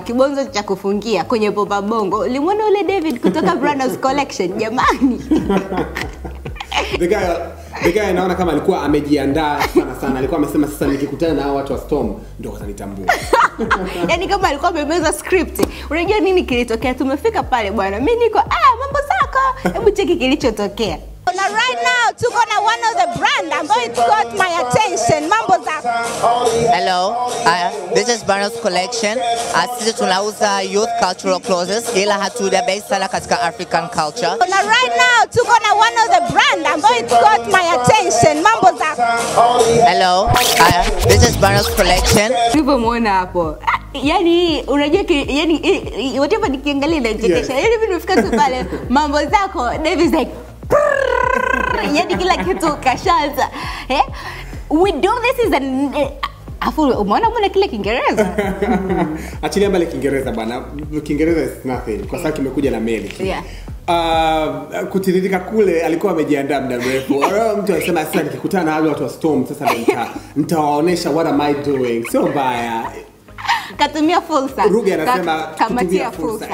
kibonzo cha kufungia kwenye Popa Bongo. Ulimwona ule David kutoka Brandon's Collection jamani. The guy naona kama alikuwa amejiandaa sana. Alikuwa amesema sasa nikikutana na hao watu wa Storm ndio watanitambua. Yaani kama alikuwa amemeza script. Unajua nini kilitokea? Tumefika pale bwana. Mimi niko mambo zako. Hebu cheki kilichotokea. Now right now tuko na one of the brand ambayo it got my attention. Mambo zako. Hello, this is Brandon's Collection. Sisi tunauza youth cultural clothes ila hatuja base sana katika African culture. Now right now tuko na one of the brand ambayo it got my attention. Mambo zako. Hello, this is Brandon's Collection. Ulipomuona hapo. Yani unajua yani whatever nikiangalia na chekesha. Yani mimi nimefika tu pale mambo zako David's like yani kila kitu kashaanza. We do this is an afu umeona mbona kile Kiingereza? Achilia mbali Kiingereza bwana. Kiingereza is nothing kwa sababu kimekuja na meli. Yeah. Kutiririka kule alikuwa amejiandaa muda mrefu. Mtu anasema sasa nikikutana na watu wa Storm sasa nitawaonesha what am I doing. Sio mbaya. Katumia fursa. Ruge anasema kamatia fursa.